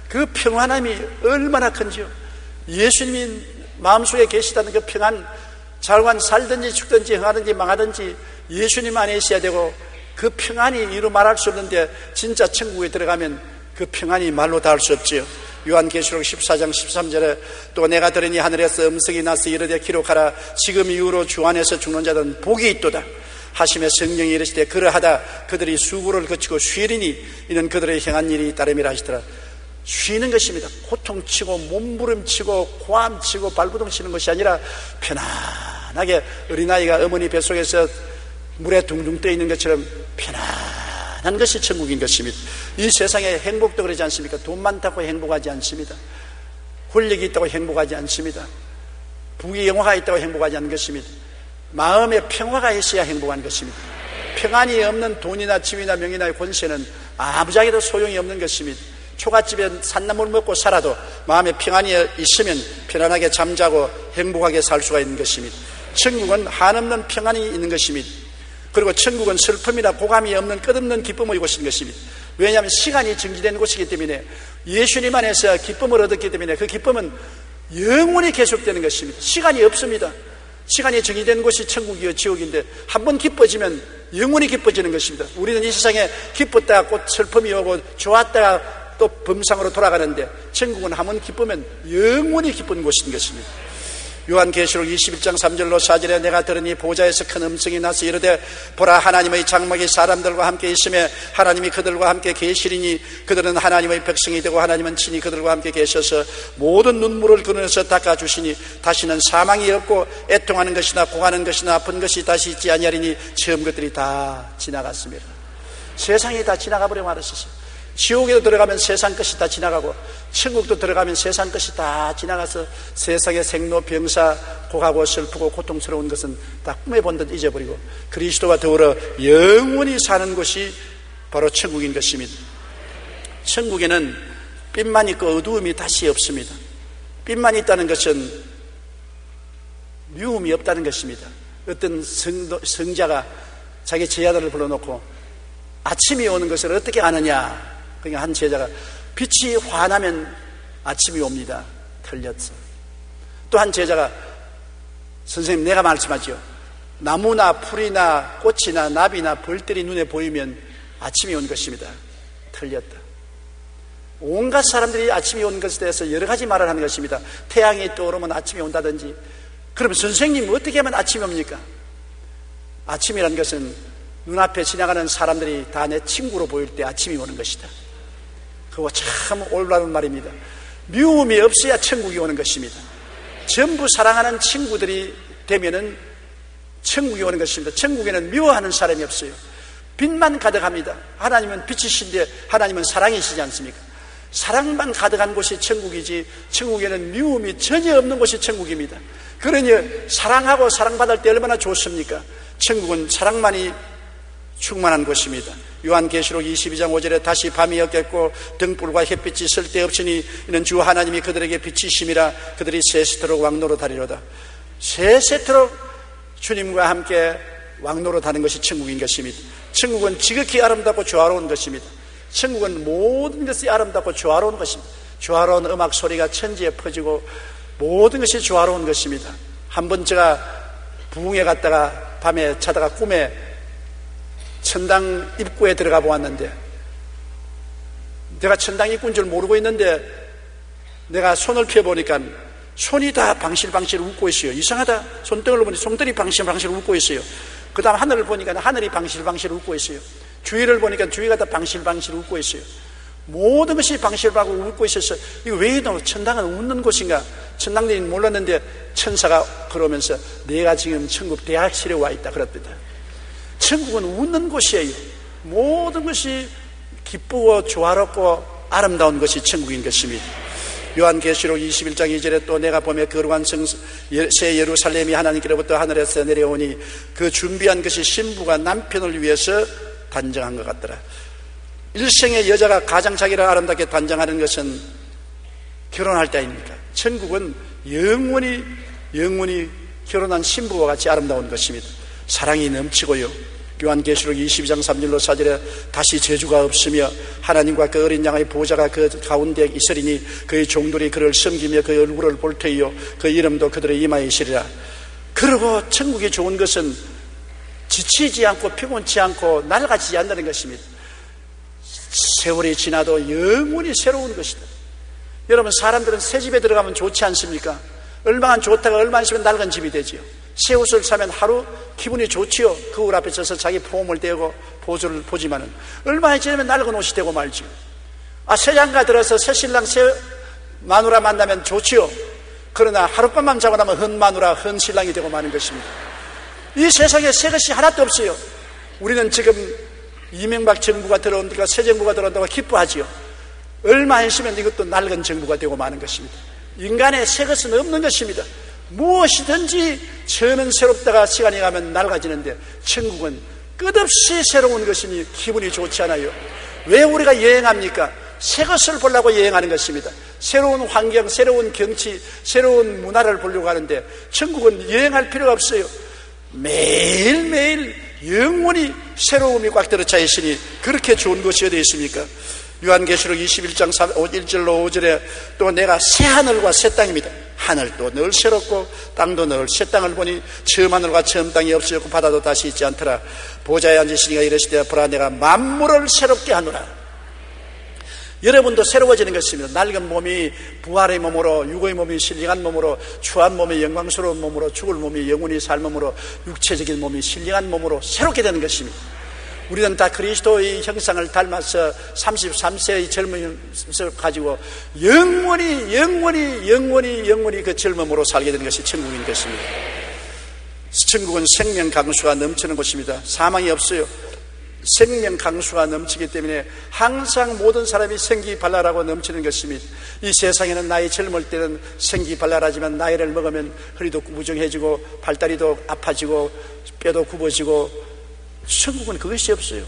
그 평안함이 얼마나 큰지요. 예수님이 마음속에 계시다는 그 평안, 잘관 살든지 죽든지 흥하든지 망하든지 예수님 안에 있어야 되고, 그 평안이 이루 말할 수 없는데 진짜 천국에 들어가면 그 평안이 말로 닿을 수 없지요. 요한계시록 14장 13절에 또 내가 들으니 하늘에서 음성이 나서 이르되 기록하라. 지금 이후로 주 안에서 죽는 자들은 복이 있도다 하시며 성령이 이르시되 그러하다 그들이 수고를 거치고 쉬리니 이는 그들의 행한 일이 따름이라 하시더라. 쉬는 것입니다. 고통치고 몸부림치고 고함치고 발부둥 치는 것이 아니라 편안하게 어린아이가 어머니 뱃속에서 물에 둥둥 떠 있는 것처럼 편안한 것이 천국인 것입니다. 이 세상에 행복도 그러지 않습니까? 돈 많다고 행복하지 않습니다. 권력이 있다고 행복하지 않습니다. 부귀 영화가 있다고 행복하지 않는 것입니다. 마음에 평화가 있어야 행복한 것입니다. 평안이 없는 돈이나 지위나 명예나 권세는 아무짝에도 소용이 없는 것입니다. 초가집에 산나물 먹고 살아도 마음에 평안이 있으면 편안하게 잠자고 행복하게 살 수가 있는 것입니다. 천국은 한없는 평안이 있는 것입니다. 그리고 천국은 슬픔이나 고감이 없는 끝없는 기쁨의 곳인 것입니다. 왜냐하면 시간이 정지된 곳이기 때문에, 예수님 안에서 기쁨을 얻었기 때문에 그 기쁨은 영원히 계속되는 것입니다. 시간이 없습니다. 시간이 정의된 곳이 천국이요 지옥인데 한 번 기뻐지면 영원히 기뻐지는 것입니다. 우리는 이 세상에 기뻤다가 곧 슬픔이 오고 좋았다가 또 범상으로 돌아가는데, 천국은 한 번 기쁘면 영원히 기쁜 곳인 것입니다. 요한계시록 21장 3절로 4절에 내가 들으니 보좌에서 큰 음성이 나서 이르되 보라, 하나님의 장막이 사람들과 함께 있으며 하나님이 그들과 함께 계시리니 그들은 하나님의 백성이 되고 하나님은 친히 그들과 함께 계셔서 모든 눈물을 그늘에서 닦아주시니 다시는 사망이 없고 애통하는 것이나 고하는 것이나 아픈 것이 다시 있지 아니하리니 처음 것들이 다 지나갔습니다. 세상이 다 지나가 버려 말았었어요. 지옥에도 들어가면 세상 것이 다 지나가고 천국도 들어가면 세상 것이 다 지나가서 세상의 생로병사, 고하고 슬프고 고통스러운 것은 다 꿈에 본 듯 잊어버리고 그리스도와 더불어 영원히 사는 곳이 바로 천국인 것입니다. 천국에는 빛만 있고 어두움이 다시 없습니다. 빛만 있다는 것은 미움이 없다는 것입니다. 어떤 성자가 자기 제자들을 불러놓고 아침이 오는 것을 어떻게 아느냐, 그러니까 한 제자가 빛이 환하면 아침이 옵니다. 틀렸어. 또 한 제자가 선생님 내가 말씀하죠. 나무나 풀이나 꽃이나 나비나 벌들이 눈에 보이면 아침이 온 것입니다. 틀렸다. 온갖 사람들이 아침이 온 것에 대해서 여러 가지 말을 하는 것입니다. 태양이 떠오르면 아침이 온다든지. 그럼 선생님 어떻게 하면 아침이 옵니까? 아침이라는 것은 눈앞에 지나가는 사람들이 다 내 친구로 보일 때 아침이 오는 것이다. 그거 참 올바른 말입니다. 미움이 없어야 천국이 오는 것입니다. 전부 사랑하는 친구들이 되면은 천국이 오는 것입니다. 천국에는 미워하는 사람이 없어요. 빛만 가득합니다. 하나님은 빛이신데 하나님은 사랑이시지 않습니까? 사랑만 가득한 곳이 천국이지, 천국에는 미움이 전혀 없는 곳이 천국입니다. 그러니 사랑하고 사랑받을 때 얼마나 좋습니까? 천국은 사랑만이 충만한 곳입니다. 요한계시록 22장 5절에 다시 밤이 없겠고 등불과 햇빛이 쓸데없으니 이는 주 하나님이 그들에게 빛이심이라 그들이 세세토록 왕노릇하리로다. 세세토록 주님과 함께 왕노릇하는 것이 천국인 것입니다. 천국은 지극히 아름답고 조화로운 것입니다. 천국은 모든 것이 아름답고 조화로운 것입니다. 조화로운 음악 소리가 천지에 퍼지고 모든 것이 조화로운 것입니다. 한번 제가 부흥에 갔다가 밤에 자다가 꿈에 천당 입구에 들어가 보았는데, 내가 천당 입구인 줄 모르고 있는데 내가 손을 펴보니까 손이 다 방실방실 웃고 있어요. 이상하다. 손등을 보니 손들이 방실방실 웃고 있어요. 그 다음 하늘을 보니까 하늘이 방실방실 웃고 있어요. 주위를 보니까 주위가 다 방실방실 웃고 있어요. 모든 것이 방실방실 웃고 있어서 이거 왜 이러노? 천당은 웃는 곳인가? 천당들이 몰랐는데 천사가 그러면서 내가 지금 천국 대학실에 와 있다 그랬답니다. 천국은 웃는 곳이에요. 모든 것이 기쁘고 조화롭고 아름다운 것이 천국인 것입니다. 요한계시록 21장 2절에 또 내가 보며 거룩한 새 예루살렘이 하나님께로부터 하늘에서 내려오니 그 준비한 것이 신부가 남편을 위해서 단정한 것 같더라. 일생의 여자가 가장 자기를 아름답게 단정하는 것은 결혼할 때입니까? 천국은 영원히 결혼한 신부와 같이 아름다운 것입니다. 사랑이 넘치고요. 요한계시록 22장 3절로 4절에 다시 저주가 없으며 하나님과 그 어린 양의 보좌가 그 가운데 있으리니 그의 종들이 그를 섬기며 그의 얼굴을 볼 터이요 그 이름도 그들의 이마에 있으리라. 그리고 천국이 좋은 것은 지치지 않고 피곤치 않고 낡아지지 않는다는 것입니다. 세월이 지나도 영원히 새로운 것이다. 여러분, 사람들은 새 집에 들어가면 좋지 않습니까? 얼마나 좋다가 얼마나 있으면 낡은 집이 되지요. 새 옷을 사면 하루 기분이 좋지요. 거울 앞에 서서 자기 폼을 떼고 보조를 보지만은 얼마나 지나면 낡은 옷이 되고 말지요. 새 장가 들어서 새 신랑 새 마누라 만나면 좋지요. 그러나 하룻밤만 자고 나면 헌 마누라 헌 신랑이 되고 마는 것입니다. 이 세상에 새 것이 하나도 없어요. 우리는 지금 이명박 정부가 들어온다고 새 정부가 들어온다고 기뻐하지요. 얼마 있으면 이것도 낡은 정부가 되고 마는 것입니다. 인간의 새 것은 없는 것입니다. 무엇이든지 처음엔 새롭다가 시간이 가면 낡아지는데 천국은 끝없이 새로운 것이니 기분이 좋지 않아요. 왜 우리가 여행합니까? 새 것을 보려고 여행하는 것입니다. 새로운 환경, 새로운 경치, 새로운 문화를 보려고 하는데 천국은 여행할 필요가 없어요. 매일매일 영원히 새로움이 꽉 들어차 있으니 그렇게 좋은 것이 어디 있습니까? 요한계시록 21장 1절로 5절에 또 내가 새 하늘과 새 땅입니다. 하늘도 늘 새롭고 땅도 늘 새 땅을 보니 처음 하늘과 처음 땅이 없어졌고 바다도 다시 있지 않더라. 보좌에 앉으시니가 이르시되 보라 내가 만물을 새롭게 하노라. 여러분도 새로워지는 것입니다. 낡은 몸이 부활의 몸으로, 육의 몸이 신령한 몸으로, 추한 몸이 영광스러운 몸으로, 죽을 몸이 영원히 살 몸으로, 육체적인 몸이 신령한 몸으로 새롭게 되는 것입니다. 우리는 다 그리스도의 형상을 닮아서 33세의 젊음을 가지고 영원히 그 젊음으로 살게 되는 것이 천국인 것입니다. 천국은 생명 강수가 넘치는 곳입니다. 사망이 없어요. 생명 강수가 넘치기 때문에 항상 모든 사람이 생기발랄하고 넘치는 것입니다. 이 세상에는 나이 젊을 때는 생기발랄하지만 나이를 먹으면 허리도 구부정해지고 발다리도 아파지고 뼈도 굽어지고, 천국은 그것이 없어요.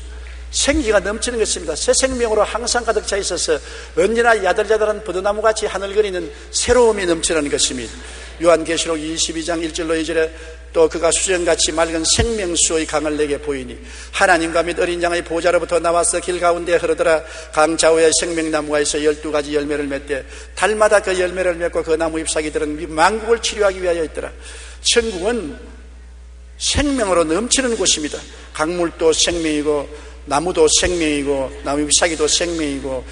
생기가 넘치는 것입니다. 새 생명으로 항상 가득 차 있어서 언제나 야들야들한 버드나무같이 하늘거리는 새로움이 넘치는 것입니다. 요한계시록 22장 1절로 2절에 또 그가 수정같이 맑은 생명수의 강을 내게 보이니 하나님과 및 어린 양의 보좌로부터 나와서 길 가운데 흐르더라. 강 좌우에 생명나무가 있어 12가지 열매를 맺되 달마다 그 열매를 맺고 그 나무 잎사귀들은 만국을 치료하기 위하여 있더라. 천국은 생명으로 넘치는 곳입니다. 강물도 생명이고 나무도 생명이고 나무 잎사귀도 생명이고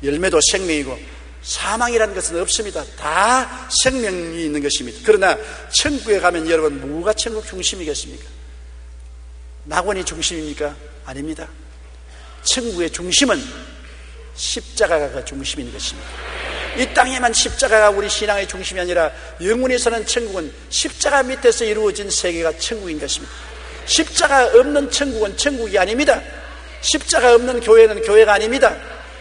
열매도 생명이고 사망이라는 것은 없습니다. 다 생명이 있는 것입니다. 그러나 천국에 가면 여러분 뭐가 천국 중심이겠습니까? 낙원이 중심입니까? 아닙니다. 천국의 중심은 십자가가 중심인 것입니다. 이 땅에만 십자가가 우리 신앙의 중심이 아니라 영원에서는 천국은 십자가 밑에서 이루어진 세계가 천국인 것입니다. 십자가 없는 천국은 천국이 아닙니다. 십자가 없는 교회는 교회가 아닙니다.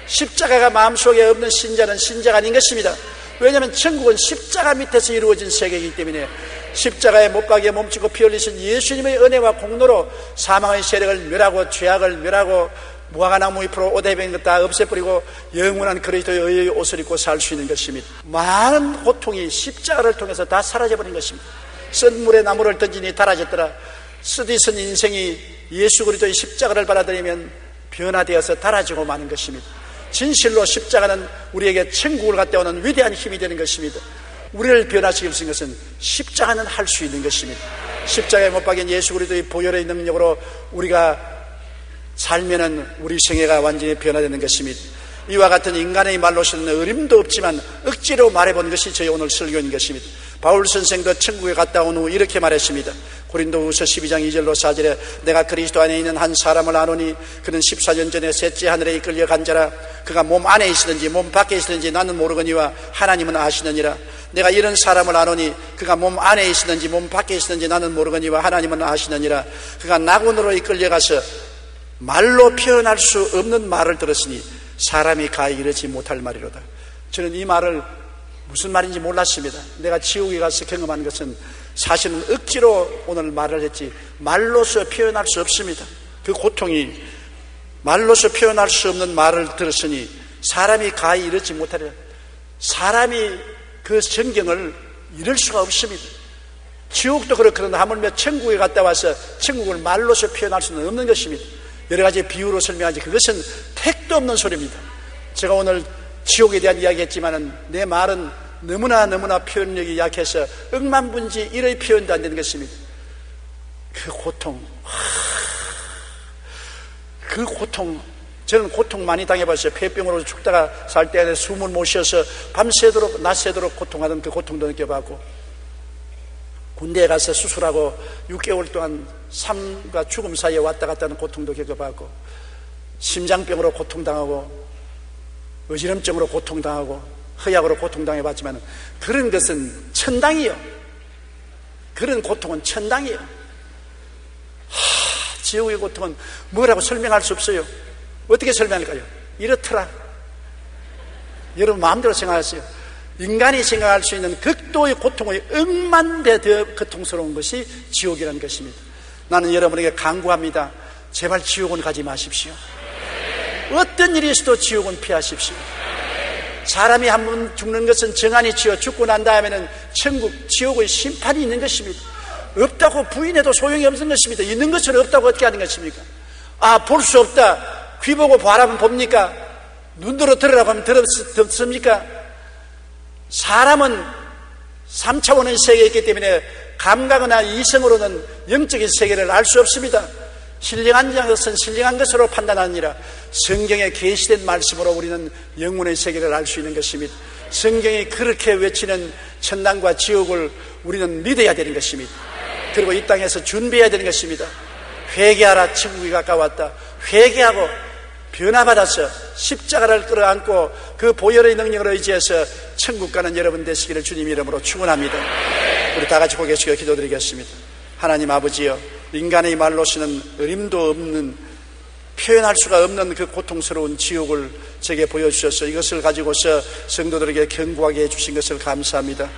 십자가가 마음속에 없는 신자는 신자가 아닌 것입니다. 왜냐하면 천국은 십자가 밑에서 이루어진 세계이기 때문에 십자가에 못 박에 몸치고 피 흘리신 예수님의 은혜와 공로로 사망의 세력을 멸하고 죄악을 멸하고 무화과나무 잎으로 옷 해변 것 다 없애버리고 영원한 그리스도의 의의 옷을 입고 살 수 있는 것입니다. 많은 고통이 십자가를 통해서 다 사라져버린 것입니다. 쓴 물에 나무를 던지니 달아졌더라. 쓰디쓴 인생이 예수 그리스도의 십자가를 받아들이면 변화되어서 달아지고 마는 것입니다. 진실로 십자가는 우리에게 천국을 갖다 오는 위대한 힘이 되는 것입니다. 우리를 변화시킬 수 있는 것은 십자가는 할 수 있는 것입니다. 십자가에 못 박인 예수 그리스도의 보혈의 능력으로 우리가 살면은 우리 생애가 완전히 변화되는 것입니다. 이와 같은 인간의 말로서는 어림도 없지만 억지로 말해본 것이 저희 오늘 설교인 것입니다. 바울 선생도 천국에 갔다 온 후 이렇게 말했습니다. 고린도후서 12장 2절로 4절에 내가 그리스도 안에 있는 한 사람을 아노니 그는 14년 전에 셋째 하늘에 이끌려 간 자라. 그가 몸 안에 있으든지 몸 밖에 있으든지 나는 모르거니와 하나님은 아시느니라. 내가 이런 사람을 아노니 그가 몸 안에 있으든지 몸 밖에 있으든지 나는 모르거니와 하나님은 아시느니라. 그가 낙원으로 이끌려가서 말로 표현할 수 없는 말을 들었으니 사람이 가히 이르지 못할 말이로다. 저는 이 말을 무슨 말인지 몰랐습니다. 내가 지옥에 가서 경험한 것은 사실은 억지로 오늘 말을 했지 말로서 표현할 수 없습니다. 그 고통이 말로서 표현할 수 없는 말을 들었으니 사람이 가히 이르지 못하리라. 사람이 그 성경을 이룰 수가 없습니다. 지옥도 그렇거든 하물며 천국에 갔다 와서 천국을 말로서 표현할 수는 없는 것입니다. 여러 가지 비유로 설명하지 그것은 택도 없는 소리입니다. 제가 오늘 지옥에 대한 이야기했지만은 내 말은 너무나 표현력이 약해서 억만분지 1의 표현도 안 되는 것입니다. 그 고통, 저는 고통 많이 당해봤어요. 폐병으로 죽다가 살 때 숨을 못 쉬어서 밤새도록 낮새도록 고통하던 그 고통도 느껴봤고, 군대에 가서 수술하고 6개월 동안 삶과 죽음 사이에 왔다 갔다 하는 고통도 겪어봤고, 심장병으로 고통당하고 어지럼증으로 고통당하고 허약으로 고통당해봤지만 그런 것은 천당이요. 그런 고통은 천당이요. 지옥의 고통은 뭐라고 설명할 수 없어요. 어떻게 설명할까요? 이렇더라. 여러분 마음대로 생각하세요. 인간이 생각할 수 있는 극도의 고통의 억만 배 더 고통스러운 것이 지옥이라는 것입니다. 나는 여러분에게 간구합니다. 제발 지옥은 가지 마십시오. 어떤 일이 있어도 지옥은 피하십시오. 사람이 한 번 죽는 것은 정한이 지어 죽고 난 다음에는 천국, 지옥의 심판이 있는 것입니다. 없다고 부인해도 소용이 없는 것입니다. 있는 것을 없다고 어떻게 하는 것입니까? 볼 수 없다. 귀 보고 바라보면 봅니까? 눈으로 들으라고 하면 듣습니까? 사람은 3차원의 세계에 있기 때문에 감각이나 이성으로는 영적인 세계를 알 수 없습니다. 신령한 것은 신령한 것으로 판단하느니라. 성경에 계시된 말씀으로 우리는 영혼의 세계를 알 수 있는 것입니다. 성경이 그렇게 외치는 천당과 지옥을 우리는 믿어야 되는 것입니다. 그리고 이 땅에서 준비해야 되는 것입니다. 회개하라, 천국이 가까웠다. 회개하고 변화받아서 십자가를 끌어안고 그 보혈의 능력을 의지해서 천국 가는 여러분 되시기를 주님 이름으로 축원합니다. 우리 다 같이 고개 숙여 기도드리겠습니다. 하나님 아버지여, 인간의 말로서는 어림도 없는, 표현할 수가 없는 그 고통스러운 지옥을 제게 보여주셔서 이것을 가지고서 성도들에게 견고하게 해주신 것을 감사합니다.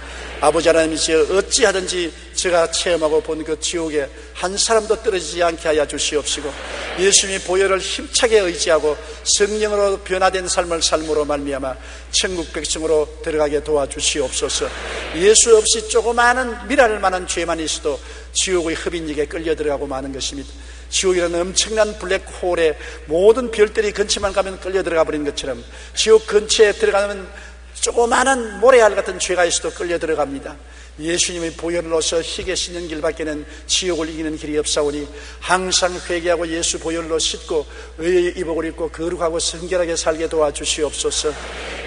아버지 하나님이시여, 어찌하든지 제가 체험하고 본 그 지옥에 한 사람도 떨어지지 않게 하여 주시옵시고, 예수님이 보혈을 힘차게 의지하고 성령으로 변화된 삶을 삶으로 말미암아 천국 백성으로 들어가게 도와주시옵소서. 예수 없이 조그마한 미랄 만한 죄만 있어도 지옥의 흡인력에 끌려 들어가고 마는 것입니다. 지옥이라는 엄청난 블랙홀에 모든 별들이 근처만 가면 끌려 들어가 버리는 것처럼 지옥 근처에 들어가면 조그마한 모래알 같은 죄가 있어도 끌려 들어갑니다. 예수님의 보혈로서 희게 씻는 길밖에는 지옥을 이기는 길이 없사오니 항상 회개하고 예수 보혈로 씻고 의의 이복을 입고 거룩하고 성결하게 살게 도와주시옵소서.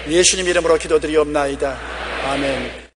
예수님 이름으로 기도드리옵나이다. 아멘.